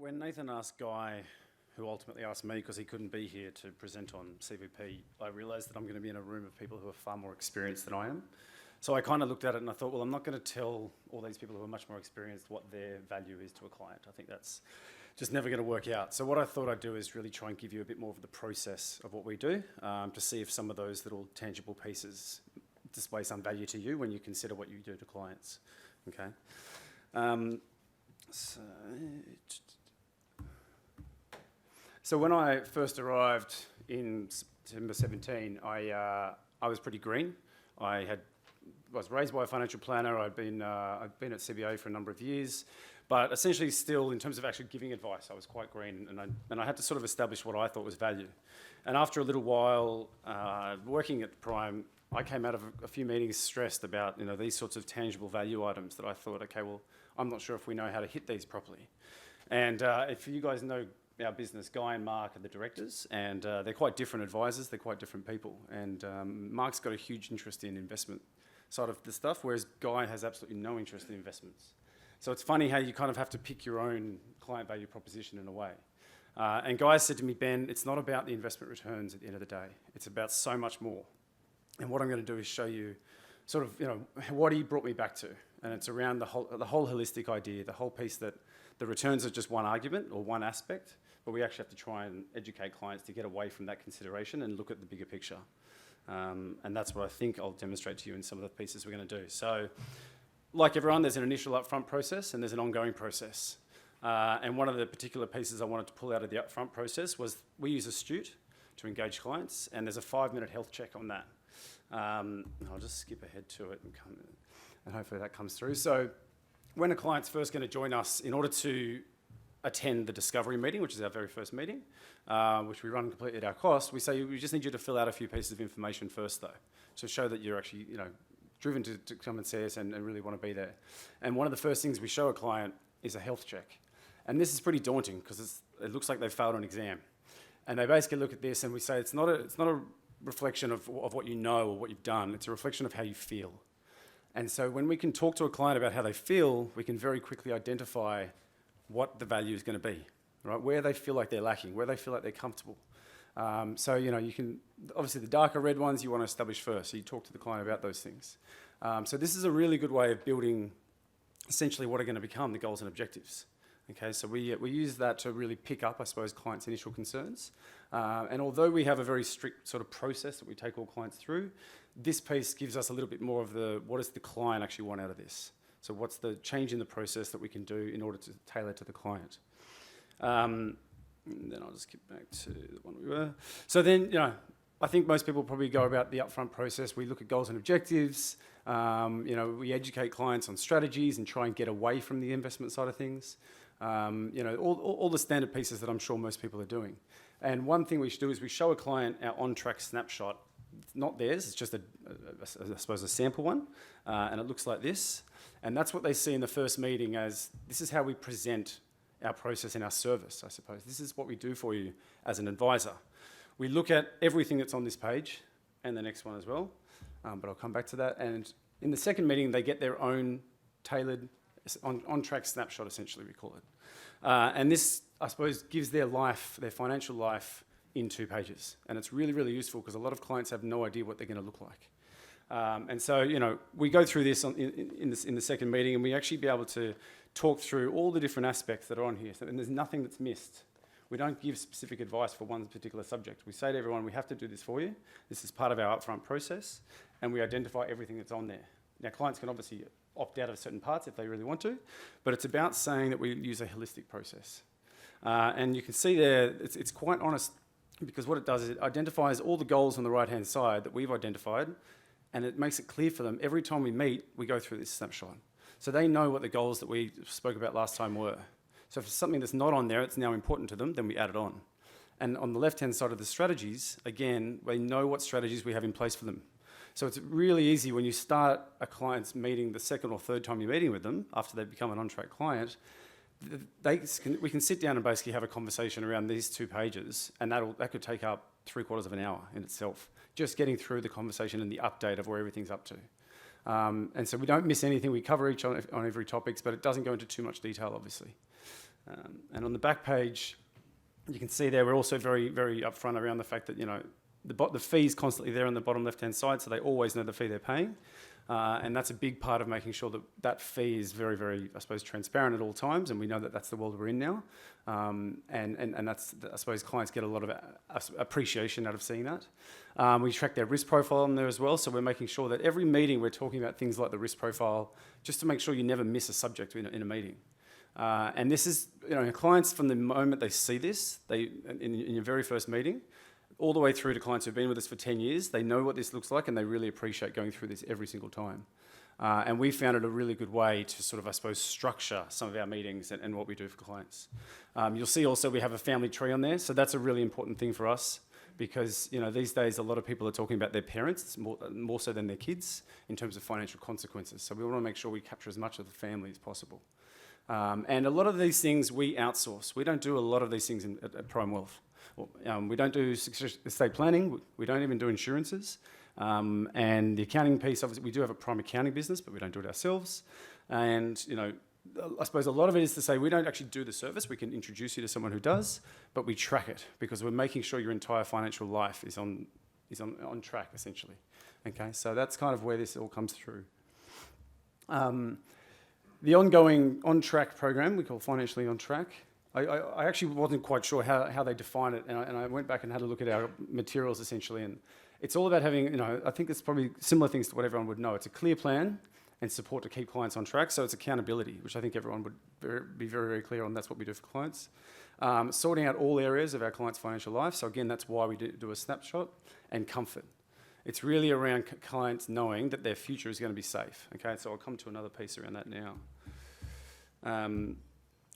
When Nathan asked Guy, who ultimately asked me because he couldn't be here to present on CVP, I realised that I'm going to be in a room of people who are far more experienced than I am. So I kind of looked at it and I thought, well, I'm not going to tell all these people who are much more experienced what their value is to a client. I think that's just never going to work out. So what I thought I'd do is really try and give you a bit more of the process of what we do to see if some of those little tangible pieces display some value to you when you consider what you do to clients. Okay. So when I first arrived in September 17, I was pretty green. I was raised by a financial planner. I'd been at CBA for a number of years, but essentially still, in terms of actually giving advice, I was quite green, and I had to sort of establish what I thought was value. And after a little while working at Prime, I came out of a few meetings stressed about these sorts of tangible value items that I thought, okay, well, I'm not sure if we know how to hit these properly. And if you guys know our business, Guy and Mark are the directors, and they're quite different advisors, they're quite different people. And Mark's got a huge interest in investment side of the stuff, whereas Guy has absolutely no interest in investments. So it's funny how you kind of have to pick your own client value proposition in a way. And Guy said to me, Ben, it's not about the investment returns at the end of the day. It's about so much more. And what I'm going to do is show you sort of, what he brought me back to. And it's around the whole holistic idea, the whole piece that the returns are just one argument or one aspect, but we actually have to try and educate clients to get away from that consideration and look at the bigger picture. And that's what I think I'll demonstrate to you in some of the pieces we're going to do. So, like everyone, there's an initial upfront process and there's an ongoing process. And one of the particular pieces I wanted to pull out of the upfront process was we use Astute to engage clients, and there's a 5-minute health check on that. I'll just skip ahead to it and hopefully that comes through. So when a client's first going to join us, in order to attend the discovery meeting, which is our very first meeting, which we run completely at our cost, we say we just need you to fill out a few pieces of information first, though, to show that you're actually driven to come and see us and really want to be there. And one of the first things we show a client is a health check. And this is pretty daunting because it looks like they've failed an exam. And they basically look at this and we say it's not a reflection of what you know or what you've done, it's a reflection of how you feel. And so when we can talk to a client about how they feel, we can very quickly identify what the value is going to be, right? Where they feel like they're lacking, where they feel like they're comfortable. So, you can, obviously the darker red ones you want to establish first, so you talk to the client about those things. So this is a really good way of building essentially what are going to become the goals and objectives. Okay, so we use that to really pick up, I suppose, clients' initial concerns. And although we have a very strict sort of process that we take all clients through, this piece gives us a little bit more of what does the client actually want out of this? So what's the change in the process that we can do in order to tailor to the client? And then I'll just get back to the one we were. So then, I think most people probably go about the upfront process. We look at goals and objectives. We educate clients on strategies and try and get away from the investment side of things. All the standard pieces that I'm sure most people are doing. And one thing we should do is we show a client our on-track snapshot. It's not theirs, it's just I suppose a sample one. And it looks like this. And that's what they see in the first meeting as, this is how we present our process and our service, I suppose. This is what we do for you as an advisor. We look at everything that's on this page and the next one as well, but I'll come back to that. And in the second meeting, they get their own tailored on-track snapshot, essentially, we call it. And this, I suppose, gives their financial life in 2 pages. And it's really, really useful because a lot of clients have no idea what they're going to look like. And so, we go through this in the second meeting and we actually be able to talk through all the different aspects that are on here. And there's nothing that's missed. We don't give specific advice for one particular subject. We say to everyone, we have to do this for you. This is part of our upfront process. And we identify everything that's on there. Now, clients can obviously opt out of certain parts if they really want to, but it's about saying that we use a holistic process. And you can see there, it's quite honest because what it does is it identifies all the goals on the right-hand side that we've identified, and it makes it clear for them. Every time we meet, we go through this snapshot. So they know what the goals that we spoke about last time were. So if it's something that's not on there, it's now important to them, then we add it on. And on the left-hand side of the strategies, again, they know what strategies we have in place for them. So it's really easy when you start a client's meeting the second or third time you're meeting with them, after they've become an on-track client, we can sit down and basically have a conversation around these 2 pages, and that could take up 3/4 of an hour in itself, just getting through the conversation and the update of where everything's up to. And so we don't miss anything. We cover each on every topic, but it doesn't go into too much detail, obviously. And on the back page, you can see there we're also very, very upfront around the fact that, the fee's constantly there on the bottom left-hand side, so they always know the fee they're paying. And that's a big part of making sure that that fee is very, very, I suppose, transparent at all times, and we know that that's the world we're in now. And that's, I suppose, clients get a lot of appreciation out of seeing that. We track their risk profile on there as well, so we're making sure that every meeting we're talking about things like the risk profile, just to make sure you never miss a subject in a meeting. And this is, clients from the moment they see this, in your very first meeting, all the way through to clients who've been with us for 10 years, they know what this looks like and they really appreciate going through this every single time. And we found it a really good way to sort of, I suppose, structure some of our meetings and what we do for clients. You'll see also we have a family tree on there, so that's a really important thing for us because, these days a lot of people are talking about their parents more so than their kids in terms of financial consequences. So we want to make sure we capture as much of the family as possible. And a lot of these things we outsource. We don't do a lot of these things at PrimeWealth. We don't do estate planning. We don't even do insurances. And the accounting piece, obviously, we do have a prime accounting business, but we don't do it ourselves. And, I suppose a lot of it is to say we don't actually do the service. We can introduce you to someone who does, but we track it because we're making sure your entire financial life is on track, essentially. Okay, so that's kind of where this all comes through. The ongoing on-track program we call Financially On Track. I actually wasn't quite sure how they define it, and I went back and had a look at our materials essentially, and it's all about having, I think it's probably similar things to what everyone would know. It's a clear plan and support to keep clients on track, so it's accountability, which I think everyone would be very, very clear on. That's what we do for clients. Sorting out all areas of our clients' financial life, so again, that's why we do a snapshot, and comfort. It's really around clients knowing that their future is going to be safe, okay? So I'll come to another piece around that now.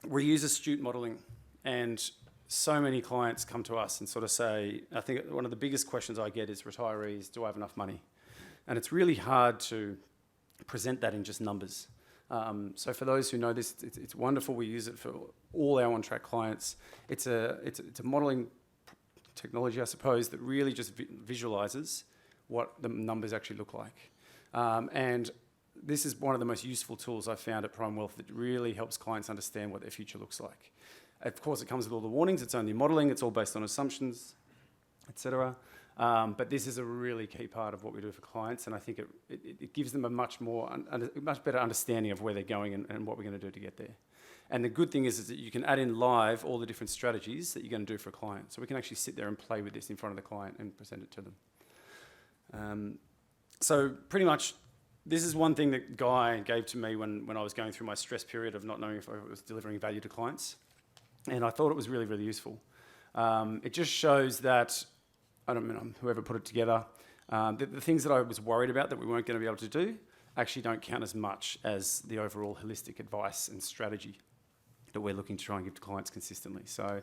We use astute modelling, and so many clients come to us and sort of say, I think one of the biggest questions I get is retirees, do I have enough money? And it's really hard to present that in just numbers. So for those who know this, it's wonderful. We use it for all our on-track clients. It's a modelling technology, I suppose, that really just visualises what the numbers actually look like. And this is one of the most useful tools I've found at PrimeWealth that really helps clients understand what their future looks like. Of course, it comes with all the warnings. It's only modelling. It's all based on assumptions, etc. But this is a really key part of what we do for clients, and I think it gives them a much better understanding of where they're going and what we're going to do to get there. And the good thing is that you can add in live all the different strategies that you're going to do for a client. So we can actually sit there and play with this in front of the client and present it to them. So pretty much, this is one thing that Guy gave to me when I was going through my stress period of not knowing if I was delivering value to clients. And I thought it was really, really useful. It just shows that, I don't know, whoever put it together, the things that I was worried about that we weren't going to be able to do actually don't count as much as the overall holistic advice and strategy that we're looking to try and give to clients consistently. So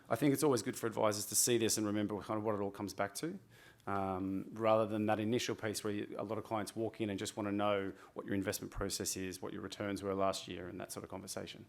I think it's always good for advisors to see this and remember kind of what it all comes back to, rather than that initial piece where a lot of clients walk in and just want to know what your investment process is, what your returns were last year, and that sort of conversation.